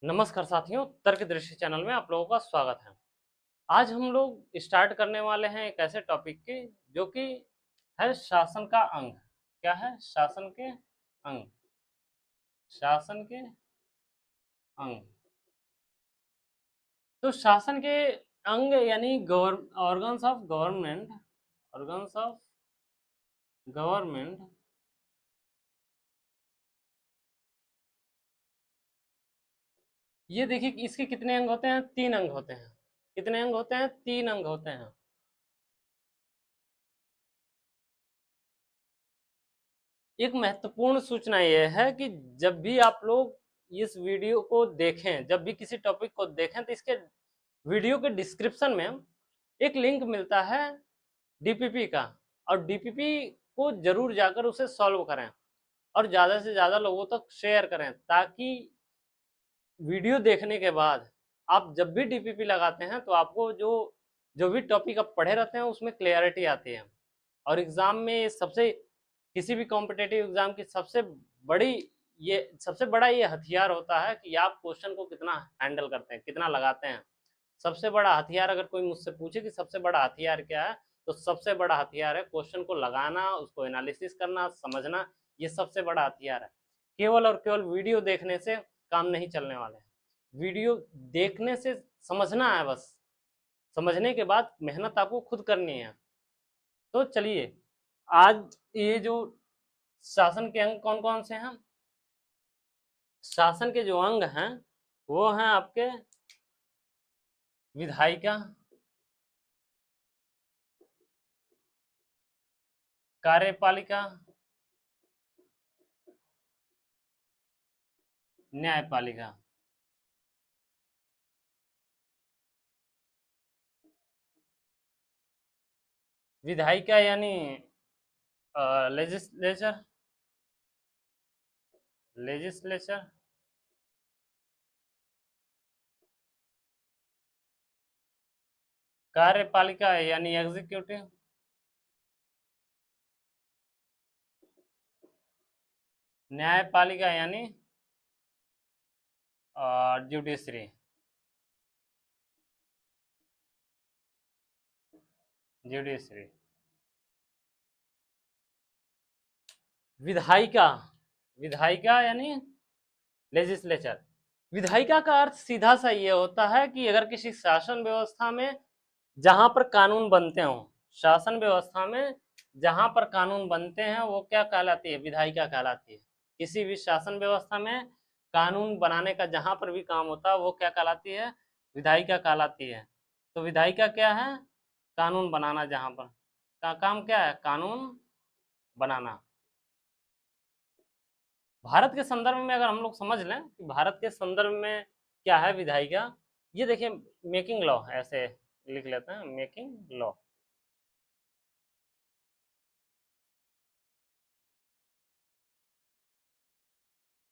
नमस्कार साथियों, तर्क दृष्टि चैनल में आप लोगों का स्वागत है। आज हम लोग स्टार्ट करने वाले हैं एक ऐसे टॉपिक की जो कि है शासन का अंग। क्या है? शासन के अंग। शासन के अंग। तो शासन के अंग यानी organs of government. Organs of government. ये देखिए कि इसके कितने अंग होते हैं? 3 अंग होते हैं। कितने अंग होते हैं? 3 अंग होते हैं। एक महत्वपूर्ण सूचना यह है कि जब भी आप लोग इस वीडियो को देखें, जब भी किसी टॉपिक को देखें, तो इसके वीडियो के डिस्क्रिप्शन में एक लिंक मिलता है डीपीपी का। और डीपीपी को जरूर जाकर उसे सॉल्व करें और ज़्यादा से ज़्यादा लोगों तक शेयर करें, ताकि वीडियो देखने के बाद आप जब भी डीपीपी लगाते हैं तो आपको जो जो भी टॉपिक आप पढ़े रहते हैं उसमें क्लियरिटी आती है। और एग्ज़ाम में सबसे किसी भी कॉम्पिटेटिव एग्ज़ाम की बड़ी सबसे बड़ा ये हथियार होता है कि आप क्वेश्चन को कितना हैंडल करते हैं, कितना लगाते हैं। सबसे बड़ा हथियार, अगर कोई मुझसे पूछे कि सबसे बड़ा हथियार क्या है, तो सबसे बड़ा हथियार है क्वेश्चन को लगाना, उसको एनालिसिस करना, समझना। ये सबसे बड़ा हथियार है। केवल और केवल वीडियो देखने से काम नहीं चलने वाले हैं। वीडियो देखने से समझना है बस। समझने के बाद मेहनत आपको खुद करनी है। तो चलिए, आज ये जो शासन के अंग कौन कौन से हैं? शासन के जो अंग हैं वो हैं आपके विधायिका, कार्यपालिका, न्यायपालिका। विधायिका यानी लेजिस्लेचर। लेजिस्लेचर। कार्यपालिका यानी एग्जीक्यूटिव। न्यायपालिका यानी जुडिशरी। जुडिशरी। विधायिका। विधायिका यानी लेजिस्लेचर। विधायिका का अर्थ सीधा सा ये होता है कि अगर किसी शासन व्यवस्था में जहां पर कानून बनते हो, शासन व्यवस्था में जहां पर कानून बनते हैं वो क्या कहलाती है? विधायिका कहलाती है। किसी भी शासन व्यवस्था में कानून बनाने का जहां पर भी काम होता है वो क्या कहलाती है? विधायिका कहलाती है। तो विधायिका क्या है? कानून बनाना। जहां पर का काम क्या है? कानून बनाना। भारत के संदर्भ में अगर हम लोग समझ लें कि भारत के संदर्भ में क्या है विधायिका, ये देखिए, मेकिंग लॉ ऐसे लिख लेते हैं, मेकिंग लॉ।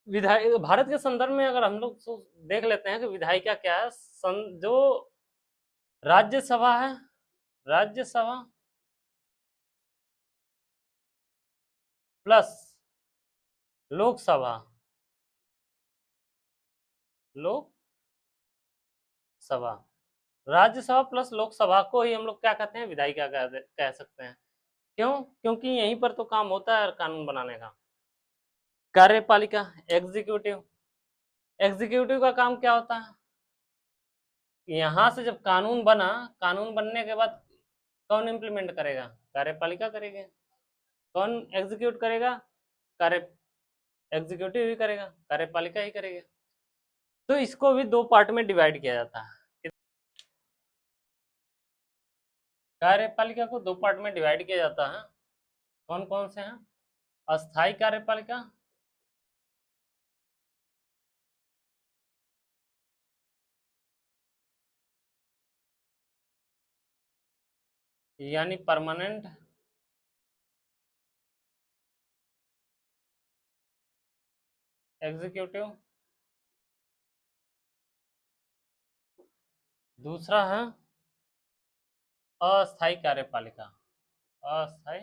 विधायक भारत के संदर्भ में अगर हम लोग देख लेते हैं कि विधायिका क्या है, जो राज्यसभा है, राज्यसभा प्लस लोकसभा, लोकसभा, राज्यसभा प्लस लोकसभा को ही हम लोग क्या कहते हैं? विधायिका कह सकते हैं। क्यों? क्योंकि यहीं पर तो काम होता है कानून बनाने का। कार्यपालिका, एग्जीक्यूटिव। एग्जीक्यूटिव का काम क्या होता है? यहां से जब कानून बना, कानून बनने के बाद कौन इम्प्लीमेंट करेगा? कार्यपालिका करेगी। कौन एग्जीक्यूट करेगा? कार्य एग्जीक्यूटिव ही करेगा, कार्यपालिका ही करेगी। तो इसको भी दो पार्ट में डिवाइड किया जाता है। कार्यपालिका को दो पार्ट में डिवाइड किया जाता है। कौन कौन से हैं? अस्थाई कार्यपालिका यानी परमानेंट एग्जीक्यूटिव। दूसरा है अस्थाई कार्यपालिका। अस्थाई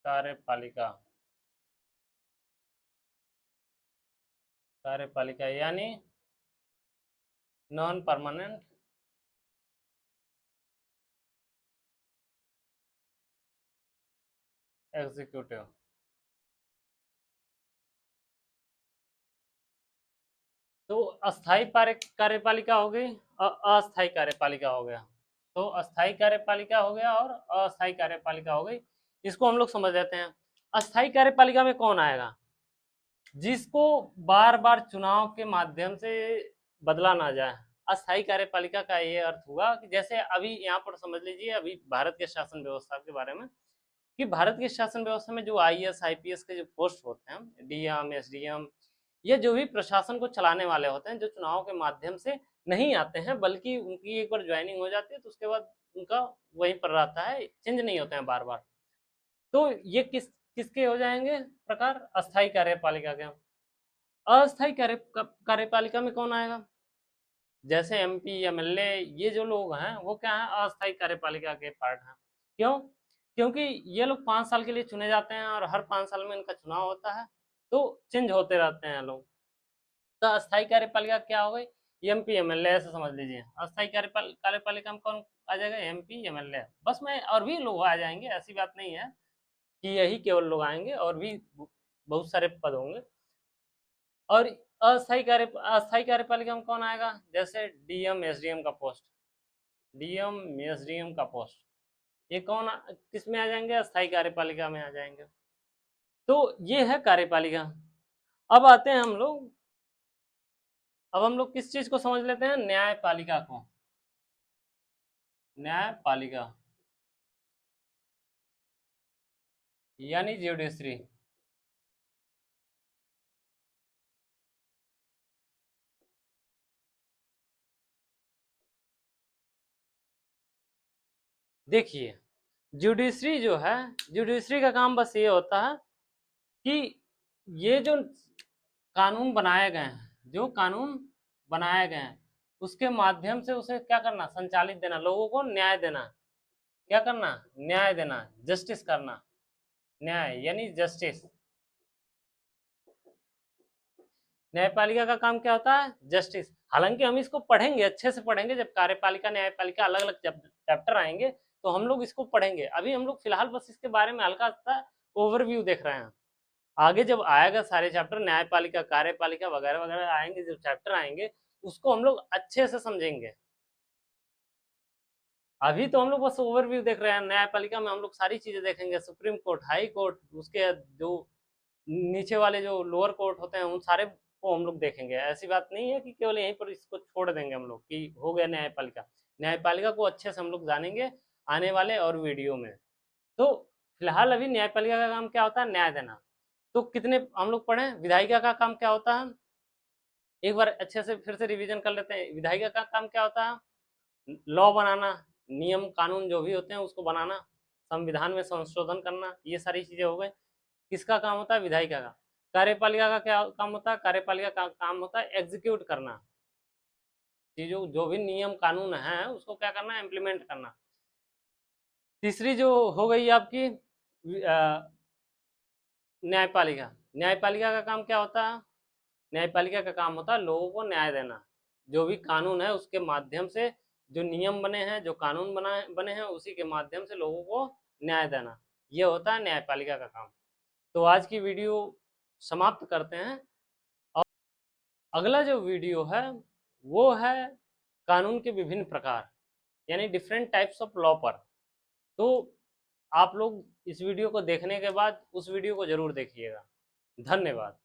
कार्यपालिका। कार्यपालिका यानी नॉन परमानेंट एग्जीक्यूटिव। तो अस्थाई कार्यपालिका हो गई और अस्थाई कार्यपालिका हो गया। तो अस्थाई कार्यपालिका हो गया और अस्थाई कार्यपालिका हो गई। इसको हम लोग समझ लेते हैं। अस्थाई कार्यपालिका में कौन आएगा? जिसको बार बार चुनाव के माध्यम से बदला ना जाए। अस्थाई कार्यपालिका का ये अर्थ हुआ कि जैसे अभी यहाँ पर समझ लीजिए अभी भारत के शासन व्यवस्था के बारे में, कि भारत के शासन व्यवस्था में जो आईएएस आईपीएस के जो पोस्ट होते हैं, डीएम एसडीएम, ये जो भी प्रशासन को चलाने वाले होते हैं, जो चुनाव के माध्यम से नहीं आते हैं, बल्कि उनकी एक बार ज्वाइनिंग हो जाती है तो उसके बाद उनका वहीं पर रहता है, चेंज नहीं होते हैं बार बार। तो ये किसके हो जाएंगे प्रकार? अस्थाई कार्यपालिका के। अस्थाई कार्यपालिका में कौन आएगा? जैसे एमपी एमएलए ये जो लोग हैं वो क्या है? अस्थाई कार्यपालिका के पार्ट हैं। क्यों? क्योंकि ये लोग 5 साल के लिए चुने जाते हैं और हर 5 साल में इनका चुनाव होता है, तो चेंज होते रहते हैं लोग। तो अस्थाई कार्यपालिका क्या हो गई? एमपी एमएलए ऐसे समझ लीजिए। अस्थाई कार्यपालिका में कौन आ जाएगा? MP MLA. बस में और भी लोग आ जाएंगे, ऐसी बात नहीं है कि यही केवल लोग आएंगे, और भी बहुत सारे पद होंगे। और अस्थाई कार्यपालिका में कौन आएगा? जैसे डीएम एसडीएम का पोस्ट, डीएम एसडीएम का पोस्ट, ये कौन किस में आ जाएंगे? अस्थाई कार्यपालिका में आ जाएंगे। तो ये है कार्यपालिका। अब आते हैं हम लोग, अब हम लोग किस चीज को समझ लेते हैं? न्यायपालिका को। न्यायपालिका यानी ज्यूडिशरी। देखिए ज्यूडिशरी जो है, ज्यूडिशरी का काम बस ये होता है कि ये जो कानून बनाए गए हैं, जो कानून बनाए गए हैं उसके माध्यम से उसे क्या करना? संचालित देना, लोगों को न्याय देना। क्या करना? न्याय देना, जस्टिस करना। न्याय यानी जस्टिस। न्यायपालिका का काम क्या होता है? जस्टिस। हालांकि हम इसको पढ़ेंगे, अच्छे से पढ़ेंगे, जब कार्यपालिका न्यायपालिका अलग अलग चैप्टर आएंगे तो हम लोग इसको पढ़ेंगे। अभी हम लोग फिलहाल बस इसके बारे में हल्का सा ओवरव्यू देख रहे हैं। आगे जब आएगा सारे चैप्टर, न्यायपालिका कार्यपालिका वगैरह वगैरह आएंगे, जो चैप्टर आएंगे उसको हम लोग अच्छे से समझेंगे। अभी तो हम लोग बस ओवरव्यू देख रहे हैं। न्यायपालिका में हम लोग सारी चीजें देखेंगे, सुप्रीम कोर्ट, हाई कोर्ट, उसके जो नीचे वाले जो लोअर कोर्ट होते हैं उन सारे को हम लोग देखेंगे। ऐसी बात नहीं है कि केवल यहीं पर इसको छोड़ देंगे हम लोग कि हो गया न्यायपालिका। न्यायपालिका को अच्छे से हम लोग जानेंगे आने वाले और वीडियो में। तो फिलहाल अभी न्यायपालिका का काम क्या होता है? न्याय देना। तो कितने हम लोग पढ़े? विधायिका का काम क्या होता है? एक बार अच्छे से फिर से रिवीजन कर लेते हैं। विधायिका का काम क्या होता है? लॉ बनाना, नियम कानून जो भी होते हैं उसको बनाना, संविधान में संशोधन करना, ये सारी चीजें हो गई। किसका काम होता है? विधायिका का। कार्यपालिका का क्या काम होता है? कार्यपालिका का काम होता है एग्जीक्यूट करना, चीजों जो भी नियम कानून है उसको क्या करना? इम्प्लीमेंट करना। तीसरी जो हो गई आपकी न्यायपालिका। न्यायपालिका का काम क्या होता है? न्यायपालिका का काम होता है लोगों को न्याय देना। जो भी कानून है उसके माध्यम से, जो नियम बने हैं, जो कानून बने हैं, उसी के माध्यम से लोगों को न्याय देना, ये होता है न्यायपालिका का काम। तो आज की वीडियो समाप्त करते हैं, और अगला जो वीडियो है वो है कानून के विभिन्न प्रकार, यानी डिफरेंट टाइप्स ऑफ लॉ पर। तो आप लोग इस वीडियो को देखने के बाद उस वीडियो को जरूर देखिएगा। धन्यवाद।